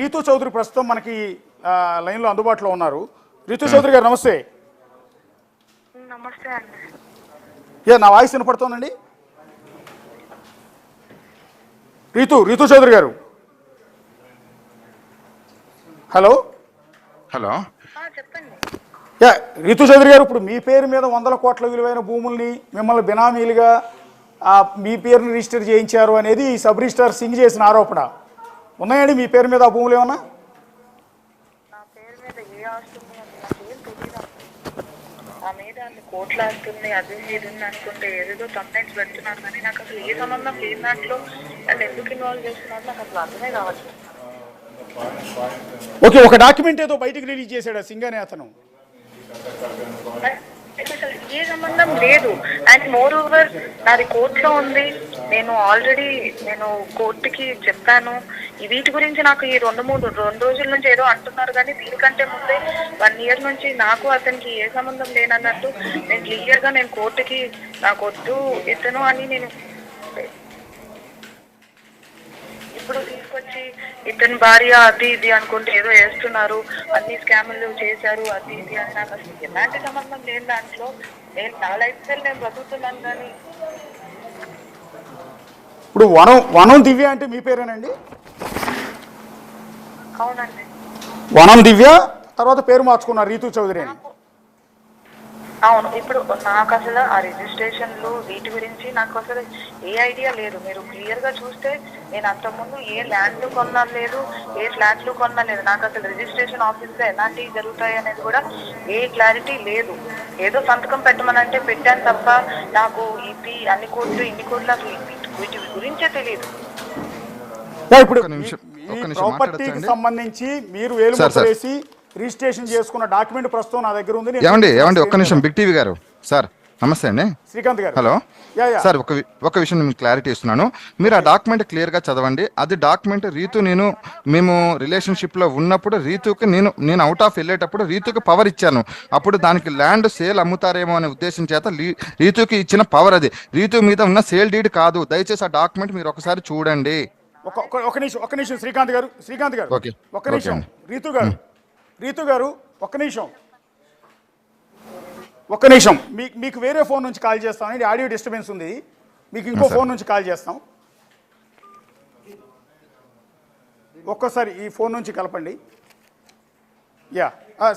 రీతూ చౌదరి ప్రస్తుతం మనకి లైన్లో అందుబాటులో ఉన్నారు. రీతూ చౌదరి గారు నమస్తే. నమస్తే అండి. నా వాయిస్ వినపడుతోందండి? రీతూ చౌదరి గారు, హలో హలో. చెప్పండి. రీతూ చౌదరి గారు, ఇప్పుడు మీ పేరు మీద 100 కోట్ల విలువైన భూముల్ని మిమ్మల్ని బినామీలుగా మీ పేరుని రిజిస్టర్ చేయించారు అనేది సబ్ రిజిస్ట్రార్ సింగ్ చేసిన ఆరోపణ. ఉన్నాయండి మీ పేరు మీద ఆ భూములు ఏమన్నా? నా పేరు మీద ఏ ఆస్తుంది నాకేం తెలియదు. నా మీద అన్ని కోట్లు ఆస్తుంది, అది ఇది అనుకుంటే ఏదేదో కంప్లైంట్స్ పెడుతున్నారు, కానీ నాకు అసలు ఏ సంబంధం లేని దాంట్లో నన్ను ఎందుకు ఇన్వాల్వ్ చేస్తున్నారు నాకు అసలు అర్థమే కావచ్చు. ఓకే, ఒక డాక్యుమెంట్ ఏదో బయటకు రిలీజ్ చేశాడు సింగ్ అనే అతను. అసలు ఏ సంబంధం లేదు. అండ్ మోర్ ఓవర్ నాది కోర్టులో ఉంది. నేను ఆల్రెడీ కోర్టుకి చెప్పాను. వీటి గురించి నాకు ఈ రెండు రోజుల నుంచి ఏదో అంటున్నారు, కానీ దీనికంటే ముందే 1 year నుంచి నాకు అతనికి ఏ సంబంధం లేనన్నట్టు నేను క్లియర్గా కోర్టుకి నాకు వద్దు ఇతను అని నేను ఇప్పుడు తీసుకొచ్చి ఇతని భార్య అది ఇది అనుకుంటే ఏదో వేస్తున్నారు, అన్ని స్కాములు చేశారు అది ఇది అని నాకు అసలు ఎలాంటి సంబంధం లేని దాంట్లో నా లైఫ్ స్టైల్ నేను బతుకుతున్నాను. కానీ ఇప్పుడు వనం దివ్య అంటే మీ పేరేనండి? అవునండి, వనం దివ్య తర్వాత పేరు మార్చుకున్నారు రీతూ చౌదరి అని. అవును. ఇప్పుడు నాకు అసలు ఆ రిజిస్ట్రేషన్లు వీటి గురించి నాకు అసలు ఏ ఐడియా లేదు. మీరు క్లియర్గా చూస్తే నేను అంతకుముందు ఏ ల్యాండ్లు కొన్నా లేదు, ఏ ఫ్లాట్లు కొన్నా లేదు. నాకు అసలు రిజిస్ట్రేషన్ ఆఫీస్లో ఎలాంటివి జరుగుతాయి అనేది కూడా ఏ క్లారిటీ లేదు. ఏదో సంతకం పెట్టమనంటే పెట్టాను తప్ప నాకు ఇది అన్ని కోట్లు ఇన్ని కోట్లు అసలు వీటి గురించే తెలియదు. ఇప్పుడు ప్రాపర్టీకి సంబంధించి మీరు వేలుముద్ర వేసి రిజిస్ట్రేషన్ చేసుకున్న డాక్యుమెంట్ ప్రస్తుతం నా దగ్గర ఉంది. ఏమండి ఒక్క నిమిషం. బిగ్ టీవీ గారు సార్ నమస్తే అండి. శ్రీకాంత్ గారు, హలో సార్. ఒక విషయం మీకు క్లారిటీ ఇస్తున్నాను. మీరు ఆ డాక్యుమెంట్ క్లియర్గా చదవండి. అది డాక్యుమెంట్ మేము రిలేషన్షిప్లో ఉన్నప్పుడు రీతుకి నేను అవుట్ ఆఫ్ వెళ్ళేటప్పుడు రీతుకి పవర్ ఇచ్చాను. అప్పుడు దానికి ల్యాండ్ సేల్ అమ్ముతారేమో అనే ఉద్దేశం చేత రీతుకి ఇచ్చిన పవర్ అది. రీతు మీద ఉన్న సేల్ డీడ్ కాదు. దయచేసి ఆ డాక్యుమెంట్ మీరు ఒకసారి చూడండి. ఒక నిమిషం శ్రీకాంత్ గారు ఒక నిమిషం. రీతు గారు ఒక్క నిమిషం. మీకు వేరే ఫోన్ నుంచి కాల్ చేస్తాం. ఇది ఆడియో డిస్టర్బెన్స్ ఉంది. మీకు ఇంకో ఫోన్ నుంచి కాల్ చేస్తాం. ఒక్కసారి ఈ ఫోన్ నుంచి కలపండి.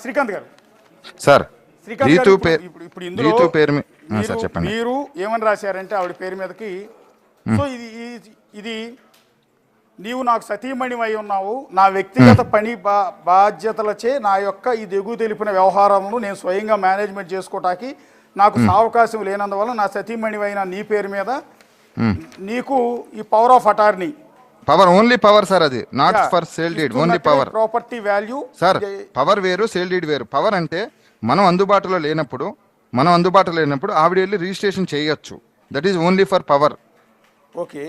శ్రీకాంత్ గారు సార్, ఇప్పుడు ఇందులో చెప్పండి. మీరు ఏమని రాశారంటే ఆవిడ పేరు మీదకి, సో ఇది నీవు నాకు సతీమణి అయి ఉన్నావు, నా వ్యక్తిగత పని బాధ్యతలచే నా యొక్క ఈ దిగువ తెలిపిన వ్యవహారాలను నేను స్వయంగా మేనేజ్మెంట్ చేసుకోవటానికి నాకు అవకాశం లేనందువల్ల నా సతీమణి అయిన నీ పేరు మీద నీకు ఈ power of attorney, power only power sir, అది not for sale deed, only power. Property value sir, power వేరు సేల్ డీడ్ వేరు. పవర్ అంటే మనం అందుబాటులో లేనప్పుడు ఆవిడ వెళ్ళి రిజిస్ట్రేషన్ చేయొచ్చు. That is only for power, okay,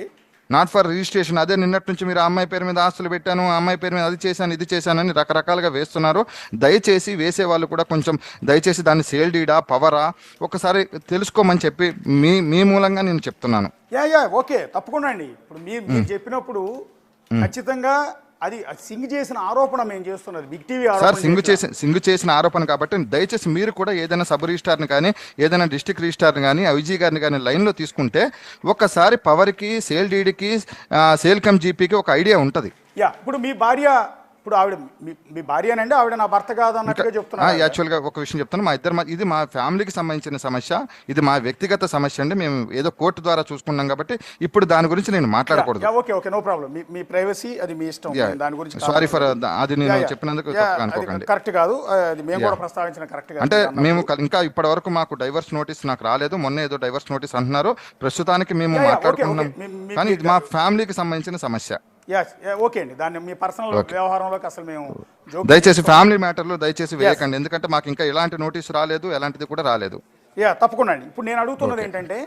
not for registration. అదే నిన్నటి నుంచి మీరు ఆ అమ్మాయి పేరు మీద ఆస్తులు పెట్టాను, ఆ అమ్మాయి పేరు మీద అది చేశాను ఇది చేశానని రకరకాలుగా వేస్తున్నారు. దయచేసి వేసే వాళ్ళు కూడా కొంచెం దయచేసి దాన్ని సేల్ డీడా పవరా ఒకసారి తెలుసుకోమని చెప్పి మీ మూలంగా నేను చెప్తున్నాను. ఓకే, తప్పకుండా అండి. ఇప్పుడు మీరు చెప్పినప్పుడు ఖచ్చితంగా అది సింగ్ చేసిన ఆరోపణ మేము చేస్తున్నది బిగ్ టీవీ సార్. సింగ్ చేసిన ఆరోపణ కాబట్టి దయచేసి మీరు కూడా ఏదైనా సబ్ రిజిస్టార్ని కానీ ఏదైనా డిస్ట్రిక్ట్ రిజిస్టార్ని కానీ ఐజీ గారిని కానీ లైన్లో తీసుకుంటే ఒక్కసారి పవర్కి సేల్ డీడ్కి సేల్ కమ్ జీపీకి ఒక ఐడియా ఉంటుంది. ఇప్పుడు మీ భార్య, ఇప్పుడు ఆవిడ మీ భార్యనండి, ఆవిడ నా భర్త కాదు అన్నట్టుగా చెప్తున్నారు. యాక్చువల్గా ఒక విషయం చెప్తాను, ఇది మా ఫ్యామిలీకి సంబంధించిన సమస్య, ఇది మా వ్యక్తిగత సమస్య అండి. మేము ఏదో కోర్టు ద్వారా చూసుకున్నాం కాబట్టి ఇప్పుడు దాని గురించి నేను మాట్లాడకూడదు. Okay, no problem. మీ ప్రైవసీ అది మీ ఇష్టం. దాని గురించి సారీ ఫర్ అది నేను చెప్పినందుకు అనుకోకండి. కరెక్ట్ కాదు, అది మేము కూడా ప్రస్తావించిన కరెక్ట్ కాదు. అంటే మేము ఇంకా ఇప్పటి వరకు మాకు డైవర్స్ నోటీస్ నాకు రాలేదు. మొన్న ఏదో డైవర్స్ నోటీస్ అంటున్నారు. ప్రస్తుతానికి మేము మాట్లాడుకుంటున్నాం, కానీ ఇది మా ఫ్యామిలీకి సంబంధించిన సమస్య. ఓకే అండి, దాన్ని మీ పర్సనల్ వ్యవహారంలోకి అసలు మేము దయచేసి ఫ్యామిలీ మ్యాటర్లో దయచేసి వేయకండి. ఎందుకంటే మాకు ఇంకా ఎలాంటి నోటీసు రాలేదు, ఎలాంటిది కూడా రాలేదు. తప్పకుండా అండి. ఇప్పుడు నేను అడుగుతున్నది ఏంటంటే,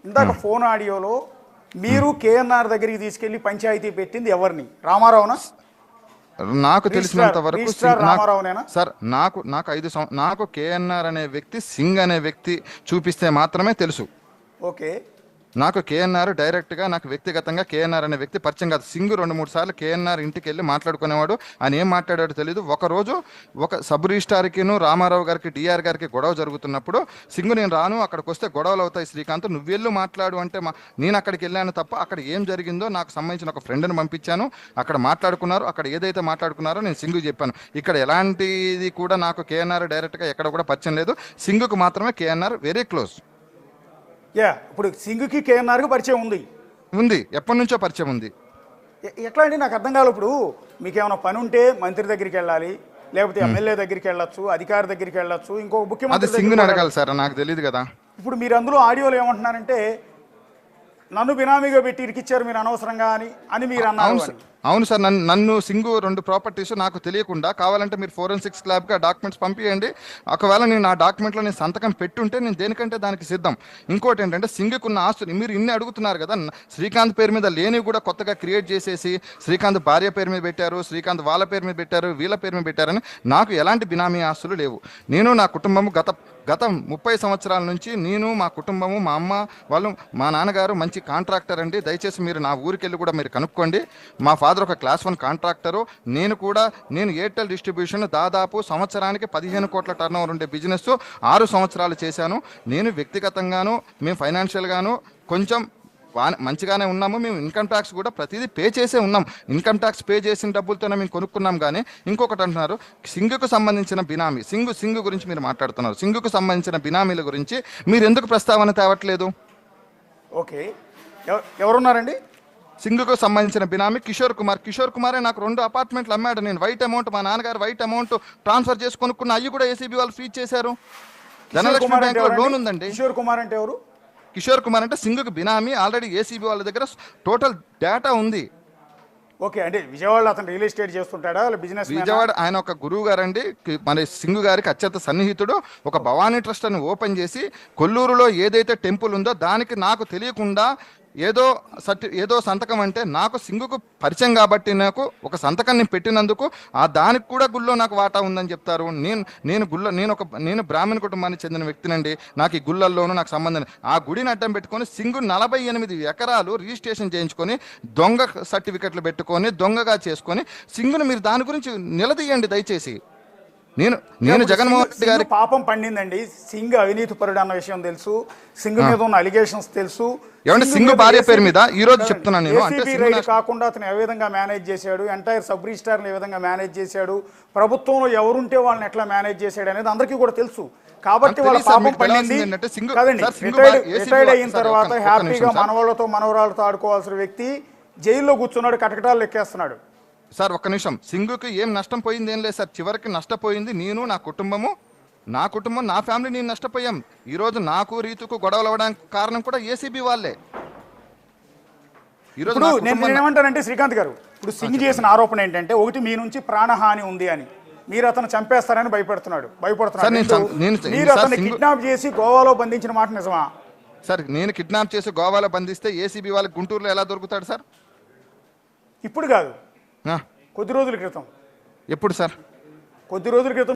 ఇందాక ఫోన్ ఆడియోలో మీరు కేఎన్ఆర్ దగ్గరికి తీసుకెళ్లి పంచాయతీ పెట్టింది ఎవరిని? రామారావునా? నాకు తెలిసినంత వరకు సార్ నాకు కేఎన్ఆర్ అనే వ్యక్తి సింగ్ అనే వ్యక్తి చూపిస్తే మాత్రమే తెలుసు. ఓకే, నాకు కేఎన్ఆర్ డైరెక్ట్గా నాకు వ్యక్తిగతంగా కేఎన్ఆర్ అనే వ్యక్తి పరిచయం కాదు. సింగు 2-3 సార్లు కేఎన్ఆర్ ఇంటికి వెళ్ళి మాట్లాడుకునేవాడు. ఆయన ఏం మాట్లాడాడో తెలియదు. ఒకరోజు ఒక సబ్ రిజిస్ట్రార్కిను రామారావు గారికి డిఆర్ గారికి గొడవ జరుగుతున్నప్పుడు సింగు నేను రాను, అక్కడికి వస్తే గొడవలు అవుతాయి శ్రీకాంత్, నువ్వెళ్ళు మాట్లాడు అంటే నేను అక్కడికి వెళ్ళాను తప్ప అక్కడ ఏం జరిగిందో నాకు సంబంధించిన ఒక ఫ్రెండ్ని పంపించాను. అక్కడ మాట్లాడుకున్నారు. అక్కడ ఏదైతే మాట్లాడుకున్నారో నేను సింగు చెప్పాను. ఇక్కడ ఎలాంటిది కూడా నాకు కేఎన్ఆర్ డైరెక్ట్గా ఎక్కడ కూడా పరిచయం లేదు. సింగుకు మాత్రమే కేఎన్ఆర్ వెరీ క్లోజ్. ఇప్పుడు సింగుకి కేఎన్ఆర్కి పరిచయం ఉంది, ఎప్పటి నుంచో పరిచయం ఉంది. ఎట్లా అండి నాకు అర్థం కాదు. ఇప్పుడు మీకు ఏమైనా పని ఉంటే మంత్రి దగ్గరికి వెళ్ళాలి, లేకపోతే ఎమ్మెల్యే దగ్గరికి వెళ్ళొచ్చు, అధికారి దగ్గరికి వెళ్ళొచ్చు, ఇంకో ముఖ్యమంత్రి సింగుని అడగాలి సార్, నాకు తెలియదు కదా. ఇప్పుడు మీరు అందులో ఆడియోలో ఏమంటున్నారంటే నన్ను బినామీగా పెట్టి ఇరికిచ్చారు మీరు అనవసరంగా అని మీరు అన్నారు. అవును సార్, నన్ను సింగు 2 ప్రాపర్టీస్ నాకు తెలియకుండా కావాలంటే మీరు ఫోరెన్సిక్స్ ల్యాబ్కి ఆ డాక్యుమెంట్స్ పంపించండి. ఒకవేళ నేను ఆ డాక్యుమెంట్లో నేను సంతకం పెట్టుంటే నేను దేనికంటే దానికి సిద్ధం. ఇంకోటి ఏంటంటే సింగుకున్న ఆస్తులు మీరు ఇన్ని అడుగుతున్నారు కదా, శ్రీకాంత్ పేరు మీద లేనివి కూడా కొత్తగా క్రియేట్ చేసేసి శ్రీకాంత్ భార్య పేరు మీద పెట్టారు, శ్రీకాంత్ వాళ్ళ పేరు మీద పెట్టారు, వీళ్ళ పేరు మీద పెట్టారని నాకు ఎలాంటి బినామీ ఆస్తులు లేవు. నేను నా కుటుంబము గత 30 సంవత్సరాల నుంచి నేను మా కుటుంబము మా అమ్మ వాళ్ళు మా నాన్నగారు మంచి కాంట్రాక్టర్ అండి. దయచేసి మీరు నా ఊరికి వెళ్ళి కూడా మీరు కనుక్కోండి. మా ఫాదర్ ఒక క్లాస్ 1 కాంట్రాక్టరు. నేను ఎయిర్టెల్ డిస్ట్రిబ్యూషన్ దాదాపు సంవత్సరానికి 15 కోట్ల టర్నోవర్ ఉండే బిజినెస్ 6 సంవత్సరాలు చేశాను. నేను వ్యక్తిగతంగాను మేము ఫైనాన్షియల్గాను కొంచెం మంచిగానే ఉన్నాము. మేము ఇన్కమ్ ట్యాక్స్ కూడా ప్రతిదీ పే చేసే ఉన్నాం. ఇన్కమ్ ట్యాక్స్ పే చేసిన డబ్బులతోనే మేము కొనుక్కున్నాం. కానీ ఇంకొకటి అంటున్నారు సింగుకు సంబంధించిన బినామీ, సింగు గురించి మీరు మాట్లాడుతున్నారు. సింగుకు సంబంధించిన బినామీల గురించి మీరు ఎందుకు ప్రస్తావన తేవట్లేదు? ఓకే, ఎవరున్నారండి? సింగుకు సంబంధించిన బినామీ కిషోర్ కుమారే నాకు 2 అపార్ట్మెంట్లు అమ్మాడు. నేను వైట్ అమౌంట్ మా నాన్నగారు వైట్ అమౌంట్ ట్రాన్స్ఫర్ చేసి కొనుక్కున్న అవి కూడా ఏసీబీ వాళ్ళు ఫ్రీజ్ చేశారు. ధనలక్ష్మి బ్యాంక్ లో లోన్ ఉందండి. కిషోర్ కుమార్ అంటే ఎవరు? కిషోర్ కుమార్ అంటే సింగుకు బినామీ. ఆల్రెడీ ఏసీబీ వాళ్ళ దగ్గర టోటల్ డేటా ఉంది. ఓకే, అంటే విజయవాడలో అతను రియల్ ఎస్టేట్ చేస్తుంటాడా, బిజినెస్? విజయవాడ ఆయన ఒక గురువు గారండి, మన సింగు గారికి అత్యంత సన్నిహితుడు. ఒక భవానీ ట్రస్ట్ అని ఓపెన్ చేసి కొల్లూరులో ఏదైతే టెంపుల్ ఉందో దానికి నాకు తెలియకుండా ఏదో సంతకం అంటే నాకు సింగుకు పరిచయం కాబట్టి నాకు ఒక సంతకాన్ని పెట్టినందుకు దానికి కూడా గుళ్ళో నాకు వాటా ఉందని చెప్తారు. నేను బ్రాహ్మణ కుటుంబానికి చెందిన వ్యక్తినండి. నాకు ఈ గుళ్ళల్లోనూ నాకు సంబంధం. ఆ గుడిని అడ్డం పెట్టుకొని సింగు 48 ఎకరాలు రిజిస్ట్రేషన్ చేయించుకొని దొంగ సర్టిఫికెట్లు పెట్టుకొని దొంగగా చేసుకొని సింగుని మీరు దాని గురించి నిలదీయండి దయచేసి. నేను జగన్మోహన్ రెడ్డి గారి పాపం పండిందండి. సింగ్ అవినీతి పరుడు అన్న విషయం తెలుసు, సింగ్ మీద ఉన్న అలిగేషన్స్ తెలుసు. ఏమంటే సింగు భార్య పేరు మీద ఈ రోజు చెప్తున్నాను నేను, అంటే కాకుండా అతను ఏ విధంగా మేనేజ్ చేశాడు, ఎంటైర్ సబ్ రిజిస్టార్ని ఏ విధంగా మేనేజ్ చేశాడు, ప్రభుత్వంలో ఎవరుంటే వాళ్ళని ఎట్లా మేనేజ్ చేశాడు అనేది అందరికీ కూడా తెలుసు. కాబట్టి వాళ్ళ పాపం పండింది. రిటైర్డ్ అయిన తర్వాత హ్యాపీగా మనవాళ్ళతో మనవరాళ్ళతో ఆడుకోవాల్సిన వ్యక్తి జైల్లో కూర్చున్నాడు, కటకటాలు లెక్కేస్తున్నాడు. సార్ ఒక్క నిమిషం, సింగుకి ఏం నష్టం పోయింది ఏం లేదు సార్. చివరికి నష్టపోయింది నేను, నా కుటుంబం, నా ఫ్యామిలీ నేను నష్టపోయాం. ఈరోజు నాకు రీతుకు గొడవలు అవ్వడానికి కారణం కూడా ఏసీబీ వాళ్ళే. ఈరోజు నేనేమంటానంటే శ్రీకాంత్ గారు, ఇప్పుడు సింగ్ చేసిన ఆరోపణ ఏంటంటే ఒకటి మీ నుంచి ప్రాణహాని ఉంది అని, మీరు అతను చంపేస్తారని భయపడుతున్నాడు. మీరు అతన్ని కిడ్నాప్ చేసి గోవాలో బంధించిన మాట నిజమా? సార్ నేను కిడ్నాప్ చేసి గోవాలో బంధిస్తే ఏసీబీ వాళ్ళకి గుంటూరులో ఎలా దొరుకుతాడు సార్? ఇప్పుడు కాదు, కొద్ది రోజుల క్రితం. ఎప్పుడు సార్? కొద్ది రోజుల క్రితం